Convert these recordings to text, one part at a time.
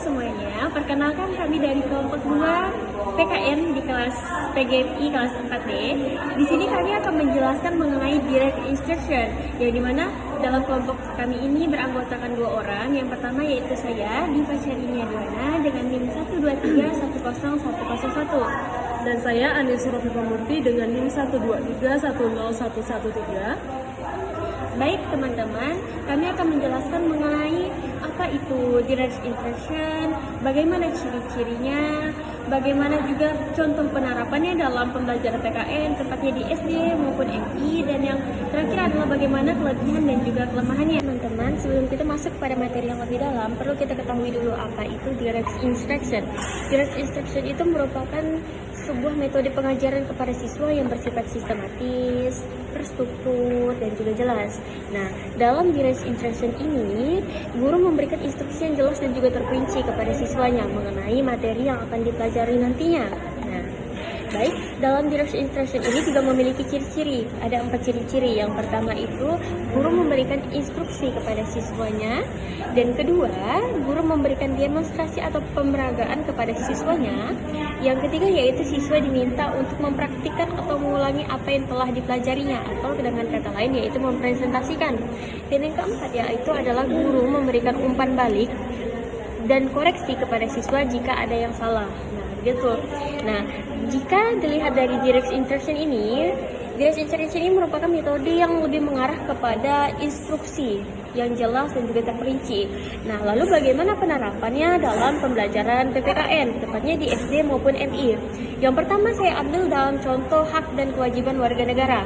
semuanya, perkenalkan kami dari kelompok 2 PKN di kelas PGMI kelas 4D. Di sini kami akan menjelaskan mengenai direct instruction, yang dimana dalam kelompok kami ini beranggotakan 2 orang. Yang pertama yaitu saya, Diva Syarinia Duana dengan NIM 123100101. Dan saya Anis Surapipamurti dengan NIM 123101113. Baik teman-teman, kami akan menjelaskan mengenai apa itu direct instruction, bagaimana ciri-cirinya, bagaimana juga contoh penerapannya dalam pembelajaran PKN, tepatnya di SD maupun MI, dan yang terakhir adalah bagaimana kelebihan dan juga kelemahannya. Teman-teman, sebelum kita masuk pada materi yang lebih dalam, perlu kita ketahui dulu apa itu direct instruction. Direct instruction itu merupakan sebuah metode pengajaran kepada siswa yang bersifat sistematis, terstruktur, dan juga jelas. Nah, dalam direct instruction ini, guru memberikan instruksi yang jelas dan juga terperinci kepada siswanya mengenai materi yang akan dipelajari nantinya. Nah, baik, dalam direct instruction ini juga memiliki ciri-ciri. Ada 4 ciri-ciri. Yang pertama itu, guru memberikan instruksi kepada siswanya. Dan kedua, guru memberikan demonstrasi atau pemeragaan kepada siswanya. Yang ketiga yaitu siswa diminta untuk mempraktikkan atau mengulangi apa yang telah dipelajarinya, atau dengan kata lain yaitu mempresentasikan. Dan yang keempat yaitu adalah guru memberikan umpan balik dan koreksi kepada siswa jika ada yang salah. Nah, begitu. Nah, jika dilihat dari direct instruction ini merupakan metode yang lebih mengarah kepada instruksi yang jelas dan juga terperinci. Nah, lalu bagaimana penerapannya dalam pembelajaran PPKN, tepatnya di SD maupun MI? Yang pertama saya ambil dalam contoh hak dan kewajiban warga negara.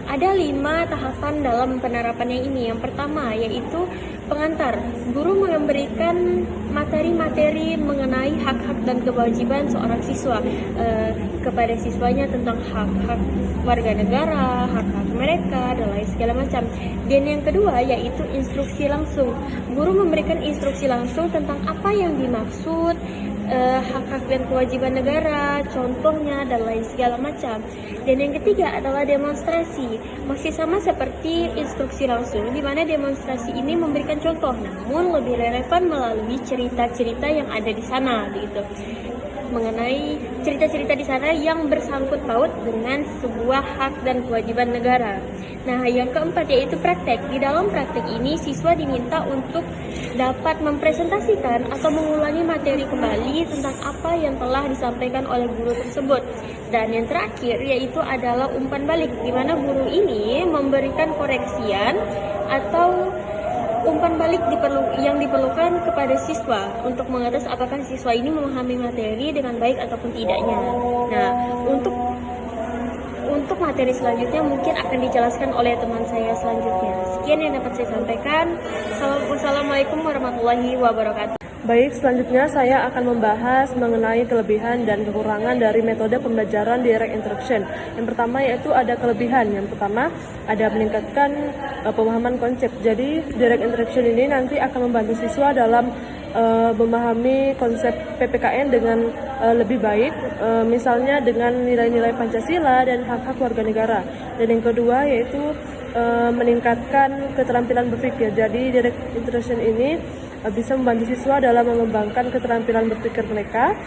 Ada 5 tahapan dalam penerapannya ini. Yang pertama yaitu pengantar. Guru memberikan materi-materi mengenai hak-hak dan kewajiban seorang siswa kepada siswanya tentang hak-hak warga negara, hak-hak mereka, dan lain segala macam. Dan yang kedua yaitu instruksi langsung. Guru memberikan instruksi langsung tentang apa yang dimaksud hak-hak dan kewajiban negara, contohnya, dan lain segala macam. Dan yang ketiga adalah demonstrasi. Masih sama seperti instruksi langsung, di mana demonstrasi ini memberikan contoh, namun lebih relevan melalui cerita-cerita yang ada di sana, gitu. Mengenai cerita-cerita di sana yang bersangkut paut dengan sebuah hak dan kewajiban negara. Nah, yang keempat yaitu praktek. Di dalam praktek ini siswa diminta untuk dapat mempresentasikan atau mengulangi materi kembali tentang apa yang telah disampaikan oleh guru tersebut. Dan yang terakhir yaitu adalah umpan balik, di mana guru ini memberikan koreksian atau umpan balik yang diperlukan kepada siswa untuk mengatas apakah siswa ini memahami materi dengan baik ataupun tidaknya. Nah, untuk materi selanjutnya mungkin akan dijelaskan oleh teman saya selanjutnya. Sekian yang dapat saya sampaikan. Wassalamualaikum warahmatullahi wabarakatuh. Baik, selanjutnya saya akan membahas mengenai kelebihan dan kekurangan dari metode pembelajaran direct instruction. Yang pertama yaitu ada kelebihan. Yang pertama ada meningkatkan pemahaman konsep. Jadi direct instruction ini nanti akan membantu siswa dalam memahami konsep PPKN dengan lebih baik, misalnya dengan nilai-nilai Pancasila dan hak-hak warga negara. Dan yang kedua yaitu meningkatkan keterampilan berpikir. Jadi direct instruction ini bisa membantu siswa dalam mengembangkan keterampilan berpikir mereka,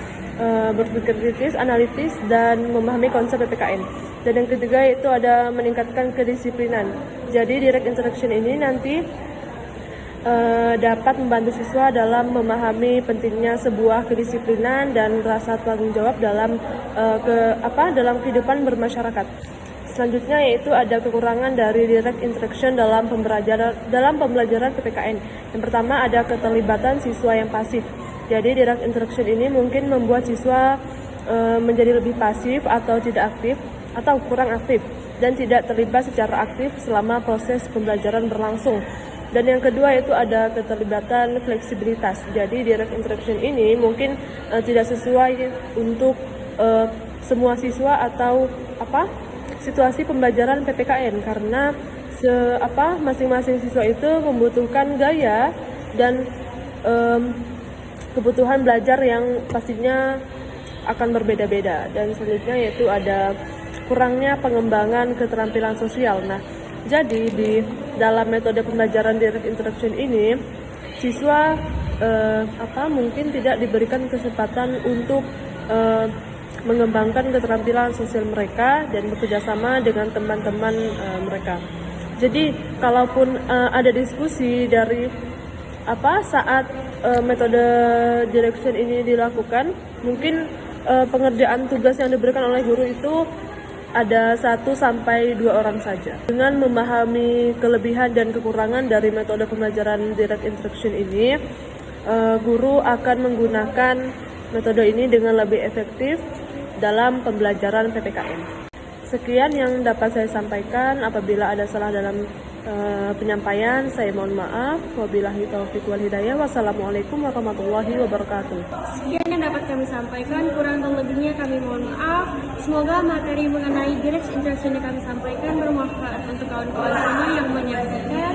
berpikir kritis, analitis, dan memahami konsep PPKN. Dan yang ketiga yaitu ada meningkatkan kedisiplinan. Jadi direct instruction ini nanti dapat membantu siswa dalam memahami pentingnya sebuah kedisiplinan dan rasa tanggung jawab dalam kehidupan bermasyarakat. Selanjutnya yaitu ada kekurangan dari direct instruction dalam pembelajaran PPKN. Yang pertama ada keterlibatan siswa yang pasif. Jadi direct instruction ini mungkin membuat siswa menjadi lebih pasif atau tidak aktif atau kurang aktif dan tidak terlibat secara aktif selama proses pembelajaran berlangsung. Dan yang kedua itu ada keterlibatan fleksibilitas. Jadi direct instruction ini mungkin tidak sesuai untuk semua siswa atau situasi pembelajaran PPKN, karena masing-masing siswa itu membutuhkan gaya dan kebutuhan belajar yang pastinya akan berbeda-beda. Dan selanjutnya yaitu ada kurangnya pengembangan keterampilan sosial. Nah, jadi di dalam metode pembelajaran direct instruction ini siswa mungkin tidak diberikan kesempatan untuk mengembangkan keterampilan sosial mereka dan bekerjasama dengan teman-teman mereka. Jadi kalaupun ada diskusi dari saat metode direction ini dilakukan, mungkin pengerjaan tugas yang diberikan oleh guru itu ada 1 sampai 2 orang saja. Dengan memahami kelebihan dan kekurangan dari metode pembelajaran direct instruction ini, guru akan menggunakan metode ini dengan lebih efektif dalam pembelajaran PPKN. Sekian yang dapat saya sampaikan. Apabila ada salah dalam penyampaian, saya mohon maaf. Wabillahi taufiq wal hidayah. Wassalamualaikum warahmatullahi wabarakatuh. Sekian yang dapat kami sampaikan, kurang dan lebihnya kami mohon maaf. Semoga materi mengenai direct instruction yang kami sampaikan bermanfaat untuk kawan-kawan semua yang menyaksikan.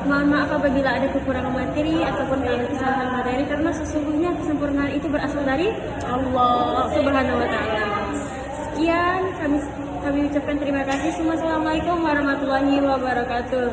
Mohon maaf apabila ada kekurangan materi ataupun ada kesalahan materi, karena sesungguhnya kesempurnaan itu berasal dari Allah Subhanahu wa Ta'ala. Sekian, kami ucapkan terima kasih semua. Assalamualaikum warahmatullahi wabarakatuh.